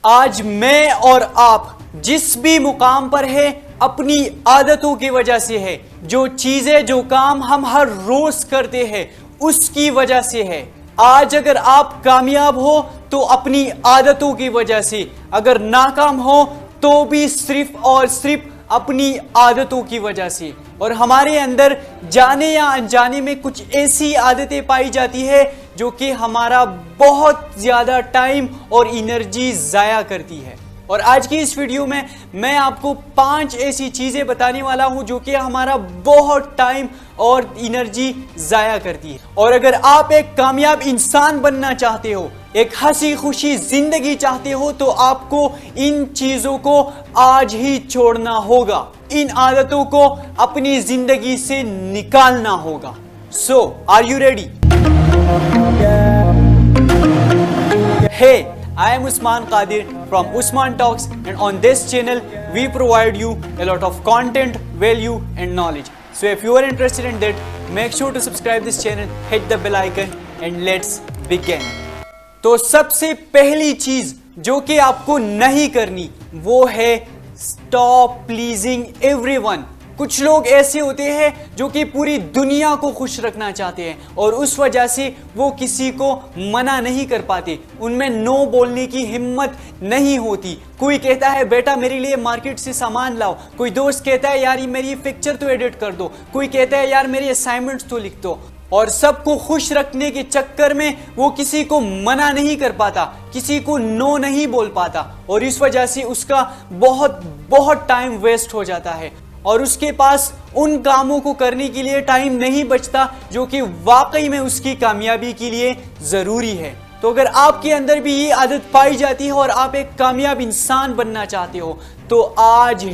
आज मैं और आप जिस भी मुकाम पर है अपनी आदतों की वजह से है। जो चीजें जो काम हम हर रोज करते हैं उसकी वजह से है। आज अगर आप कामयाब हो तो अपनी आदतों की वजह से, अगर नाकाम हो तो भी सिर्फ और सिर्फ अपनी आदतों की वजह से। और हमारे अंदर जाने या अनजाने में कुछ ऐसी आदतें पाई जाती है जो कि हमारा बहुत ज्यादा टाइम और एनर्जी जाया करती है। और आज की इस वीडियो में मैं आपको 5 ऐसी चीजें बताने वाला हूं जो कि हमारा बहुत टाइम और एनर्जी जाया करती है। और अगर आप एक कामयाब इंसान बनना चाहते हो, एक हंसी खुशी जिंदगी चाहते हो, तो आपको इन चीजों को आज ही छोड़ना होगा। इन आदतों को अपनी जिंदगी से निकालना होगा। So are you ready? Hey, I am Usman Qadir from Usman Talks, and on this channel we provide you a lot of content, value and knowledge. So if you are interested in that, make sure to subscribe this channel, hit the bell icon and let's begin. तो सबसे पहली चीज जो कि आपको नहीं करनी वो है स्टॉप प्लीजिंग एवरीवन। कुछ लोग ऐसे होते हैं जो कि पूरी दुनिया को खुश रखना चाहते हैं और उस वजह से वो किसी को मना नहीं कर पाते। उनमें नो बोलने की हिम्मत नहीं होती। कोई कहता है बेटा मेरे लिए मार्केट से सामान लाओ, कोई दोस्त कहता है यार ये मेरी पिक्चर तो एडिट कर दो, कोई कहता है यार मेरी असाइनमेंट्स तो लिख दो। और सबको खुश रखने के चक्कर में वो किसी को मना नहीं कर पाता, किसी को नो नहीं बोल पाता और इस वजह से उसका बहुत टाइम वेस्ट हो जाता है और उसके पास उन कामों को करने के लिए टाइम नहीं बचता जो कि वाकई में उसकी कामयाबी के लिए जरूरी है। तो अगर आपके अंदर भी ये आदत पाई जाती है और आप एक कामयाब इंसान बनना चाहते हो तो आज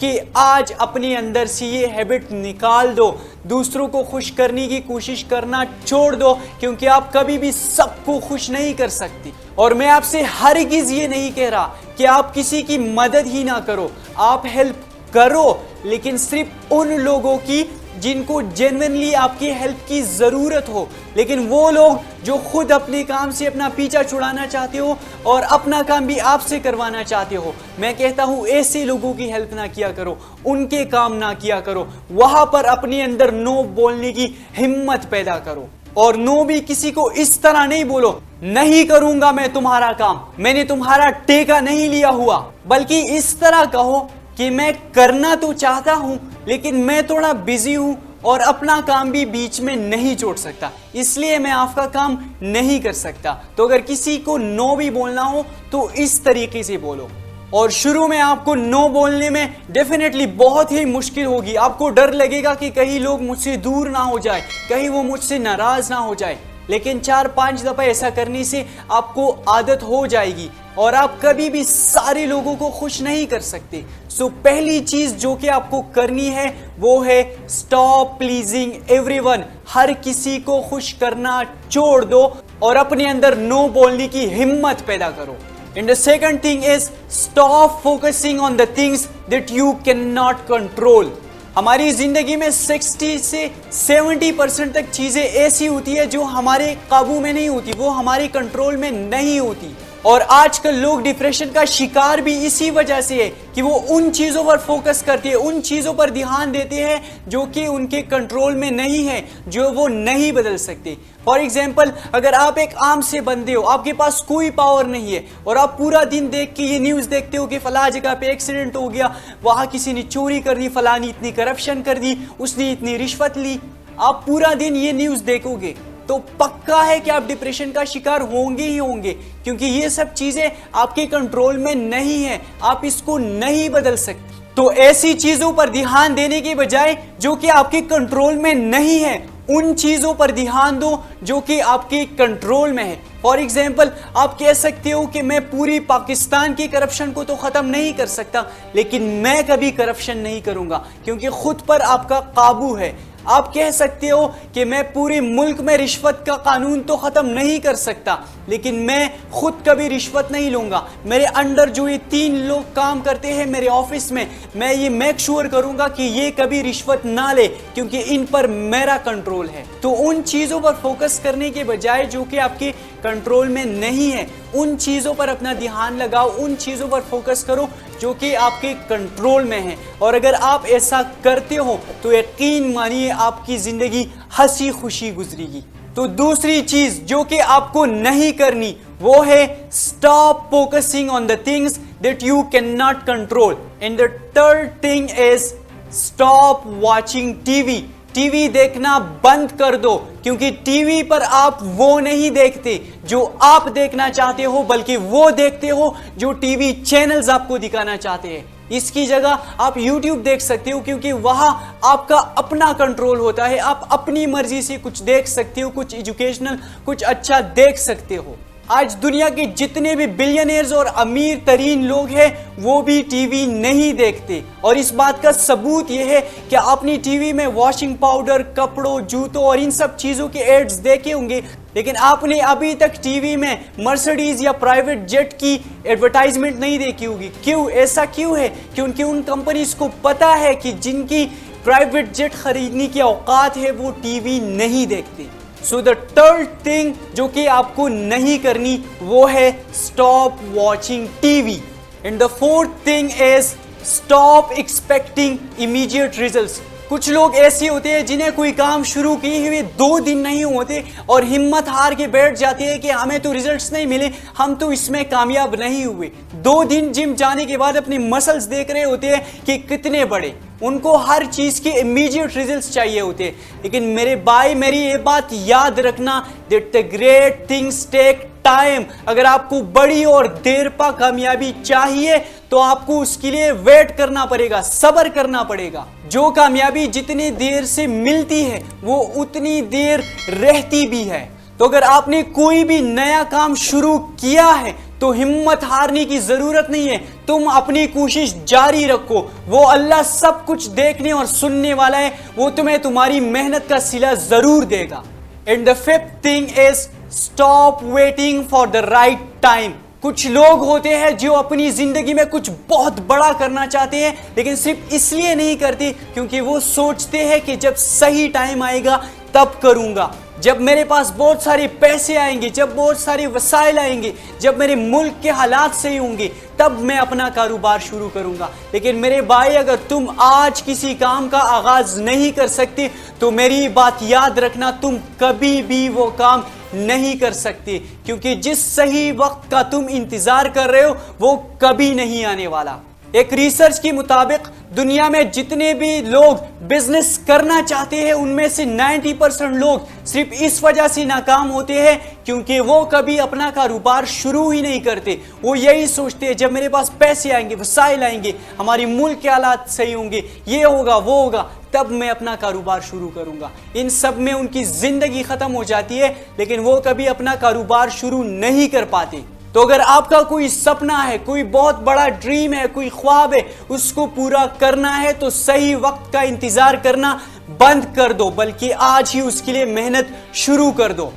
के आज अपने अंदर से ये हैबिट निकाल दो। दूसरों को खुश करने की कोशिश करना छोड़ दो, क्योंकि आप कभी भी सबको खुश नहीं कर सकती। और मैं आपसे हरगिज़ ये नहीं कह रहा कि आप किसी की मदद ही ना करो, आप हेल्प करो, लेकिन सिर्फ उन लोगों की जिनको जेन्युइनली आपकी हेल्प की जरूरत हो। लेकिन वो लोग जो खुद अपने काम से अपना पीछा छुड़ाना चाहते हो और अपना काम भी आपसे करवाना चाहते हो, मैं कहता हूं ऐसे लोगों की हेल्प ना किया करो, उनके काम ना किया करो। वहां पर अपने अंदर नो बोलने की हिम्मत पैदा करो। और नो भी किसी को इस तरह नहीं बोलो, नहीं करूंगा मैं तुम्हारा काम, मैंने तुम्हारा टेका नहीं लिया हुआ, बल्कि इस तरह कहो कि मैं करना तो चाहता हूं लेकिन मैं थोड़ा बिजी हूं और अपना काम भी बीच में नहीं छोड़ सकता, इसलिए मैं आपका काम नहीं कर सकता। तो अगर किसी को नो भी बोलना हो तो इस तरीके से बोलो। और शुरू में आपको नो बोलने में डेफिनेटली बहुत ही मुश्किल होगी। आपको डर लगेगा कि कहीं लोग मुझसे दूर ना हो जाए, कहीं वो मुझसे नाराज ना हो जाए, लेकिन 4-5 दफा ऐसा करने से आपको आदत हो जाएगी और आप कभी भी सारे लोगों को खुश नहीं कर सकते। सो पहली चीज जो कि आपको करनी है वो है स्टॉप प्लीजिंग एवरीवन। हर किसी को खुश करना छोड़ दो और अपने अंदर नो बोलने की हिम्मत पैदा करो। And the second thing is stop focusing on the things that you cannot control. हमारी जिंदगी में 60 से 70% तक चीजें ऐसी होती है जो हमारे काबू में नहीं होती, वो हमारे कंट्रोल में नहीं होती। और आजकल लोग डिप्रेशन का शिकार भी इसी वजह से है कि वो उन चीजों पर फोकस करते हैं, उन चीजों पर ध्यान देते हैं जो कि उनके कंट्रोल में नहीं है, जो वो नहीं बदल सकते। फॉर एग्जाम्पल, अगर आप एक आम से बंदे हो, आपके पास कोई पावर नहीं है और आप पूरा दिन देख के ये न्यूज देखते हो कि फला जगह पे एक्सीडेंट हो गया, वहां किसी ने चोरी कर दी, फलानी इतनी करप्शन कर दी, उसने इतनी रिश्वत ली, आप पूरा दिन ये न्यूज देखोगे तो पक्का है कि आप डिप्रेशन का शिकार होंगे ही होंगे, क्योंकि ये सब चीजें आपके कंट्रोल में नहीं है, आप इसको नहीं बदल सकते। तो ऐसी चीजों पर ध्यान देने के बजाय जो कि आपके कंट्रोल में नहीं है, उन चीजों पर ध्यान दो जो कि आपके कंट्रोल में है। फॉर एग्जाम्पल, आप कह सकते हो कि मैं पूरी पाकिस्तान की करप्शन को तो खत्म नहीं कर सकता, लेकिन मैं कभी करप्शन नहीं करूंगा, क्योंकि खुद पर आपका काबू है। आप कह सकते हो कि मैं पूरे मुल्क में रिश्वत का कानून तो खत्म नहीं कर सकता, लेकिन मैं खुद कभी रिश्वत नहीं लूंगा। मेरे अंडर जो ये 3 लोग काम करते हैं मेरे ऑफिस में, मैं ये मेक श्योर करूंगा कि ये कभी रिश्वत ना ले, क्योंकि इन पर मेरा कंट्रोल है। तो उन चीजों पर फोकस करने के बजाय जो कि आपके कंट्रोल में नहीं है, उन चीज़ों पर अपना ध्यान लगाओ, उन चीज़ों पर फोकस करो जो कि आपके कंट्रोल में है। और अगर आप ऐसा करते हो तो यकीन मानिए आपकी ज़िंदगी हंसी खुशी गुजरेगी। तो दूसरी चीज़ जो कि आपको नहीं करनी वो है stop focusing on the things that you can not control. And the third thing is stop watching TV. TV देखना बंद कर दो, क्योंकि टीवी पर आप वो नहीं देखते जो आप देखना चाहते हो, बल्कि वो देखते हो जो टीवी चैनल्स आपको दिखाना चाहते हैं। इसकी जगह आप YouTube देख सकते हो, क्योंकि वहां आपका अपना कंट्रोल होता है। आप अपनी मर्जी से कुछ देख सकते हो, कुछ एजुकेशनल, कुछ अच्छा देख सकते हो। आज दुनिया के जितने भी बिलियनियर्स और अमीर तरीन लोग हैं वो भी टीवी नहीं देखते, और इस बात का सबूत ये है कि आपने टीवी में वॉशिंग पाउडर, कपड़ों, जूतों और इन सब चीज़ों के एड्स देखे होंगे, लेकिन आपने अभी तक टीवी में मर्सिडीज या प्राइवेट जेट की एडवर्टाइजमेंट नहीं देखी होगी। क्यों? ऐसा क्यों है? क्योंकि उन कंपनीज को पता है कि जिनकी प्राइवेट जेट खरीदने की औकात है वो टीवी नहीं देखते। सो द थर्ड थिंग जो कि आपको नहीं करनी वो है stop watching TV. And the fourth thing is stop expecting immediate results. कुछ लोग ऐसे होते हैं जिन्हें कोई काम शुरू किए हुए 2 दिन नहीं होते और हिम्मत हार के बैठ जाते हैं कि हमें तो रिजल्ट्स नहीं मिले, हम तो इसमें कामयाब नहीं हुए। 2 दिन जिम जाने के बाद अपने मसल्स देख रहे होते हैं कि कितने बड़े, उनको हर चीज़ के इमीडिएट रिजल्ट्स चाहिए होते हैं। लेकिन मेरे भाई, मेरी ये बात याद रखना, that the great things take time. अगर आपको बड़ी और देर पा कामयाबी चाहिए तो आपको उसके लिए वेट करना पड़ेगा, सब्र करना पड़ेगा। जो कामयाबी जितनी देर से मिलती है वो उतनी देर रहती भी है। तो अगर आपने कोई भी नया काम शुरू किया है तो हिम्मत हारने की जरूरत नहीं है, तुम अपनी कोशिश जारी रखो। वो अल्लाह सब कुछ देखने और सुनने वाला है, वो तुम्हें तुम्हारी मेहनत का सिला जरूर देगा। And the fifth thing is stop waiting for the right time. कुछ लोग होते हैं जो अपनी जिंदगी में कुछ बहुत बड़ा करना चाहते हैं, लेकिन सिर्फ इसलिए नहीं करते क्योंकि वो सोचते हैं कि जब सही टाइम आएगा तब करूंगा, जब मेरे पास बहुत सारे पैसे आएंगे, जब बहुत सारे वसाइल आएंगे, जब मेरे मुल्क के हालात सही होंगे तब मैं अपना कारोबार शुरू करूंगा। लेकिन मेरे भाई, अगर तुम आज किसी काम का आगाज नहीं कर सकते तो मेरी बात याद रखना, तुम कभी भी वो काम नहीं कर सकते, क्योंकि जिस सही वक्त का तुम इंतजार कर रहे हो वो कभी नहीं आने वाला। एक रिसर्च के मुताबिक दुनिया में जितने भी लोग बिजनेस करना चाहते हैं उनमें से 90% लोग सिर्फ इस वजह से नाकाम होते हैं क्योंकि वो कभी अपना कारोबार शुरू ही नहीं करते। वो यही सोचते हैं जब मेरे पास पैसे आएंगे, वसाइल आएंगे, हमारी मुल्क के हालात सही होंगे, ये होगा वो होगा, तब मैं अपना कारोबार शुरू करूंगा। इन सब में उनकी जिंदगी खत्म हो जाती है, लेकिन वो कभी अपना कारोबार शुरू नहीं कर पाते। तो अगर आपका कोई सपना है, कोई बहुत बड़ा ड्रीम है, कोई ख्वाब है, उसको पूरा करना है तो सही वक्त का इंतजार करना बंद कर दो, बल्कि आज ही उसके लिए मेहनत शुरू कर दो।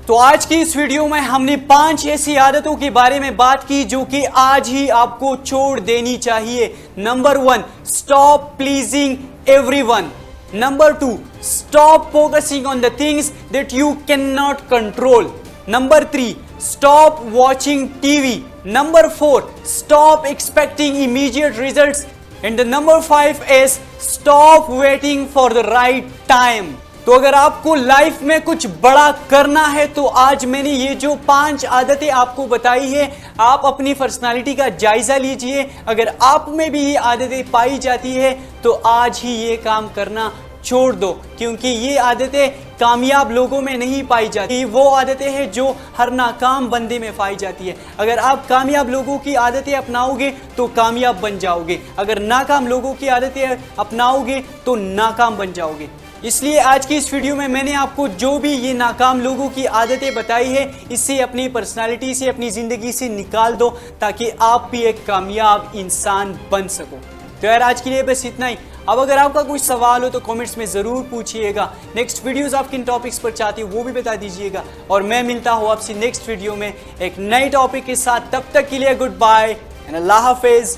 तो आज की इस वीडियो में हमने 5 ऐसी आदतों के बारे में बात की जो कि आज ही आपको छोड़ देनी चाहिए। Number 1, stop pleasing everyone. Number 2, stop focusing on the things that you cannot control. Number 3, stop watching TV. Number 4, stop expecting immediate results. And the number 5 is stop waiting for the right time. तो अगर आपको life में कुछ बड़ा करना है तो आज मैंने ये जो 5 आदतें आपको बताई है, आप अपनी पर्सनालिटी का जायजा लीजिए। अगर आप में भी ये आदतें पाई जाती है तो आज ही ये काम करना छोड़ दो, क्योंकि ये आदतें कामयाब लोगों में नहीं पाई जाती। वो आदतें हैं जो हर नाकाम बंदे में पाई जाती है। अगर आप कामयाब लोगों की आदतें अपनाओगे तो कामयाब बन जाओगे, अगर नाकाम लोगों की आदतें अपनाओगे तो नाकाम बन जाओगे। इसलिए आज की इस वीडियो में मैंने आपको जो भी ये नाकाम लोगों की आदतें बताई है, इससे अपनी पर्सनालिटी से, अपनी ज़िंदगी से निकाल दो ताकि आप भी एक कामयाब इंसान बन सको। तो यार आज के लिए बस इतना ही। अब अगर आपका कोई सवाल हो तो कमेंट्स में ज़रूर पूछिएगा। नेक्स्ट वीडियोस आप किन टॉपिक्स पर चाहते हो वो भी बता दीजिएगा, और मैं मिलता हूँ आपसे नेक्स्ट वीडियो में एक नए टॉपिक के साथ। तब तक के लिए गुड बाय एंड अल्लाह हाफिज़।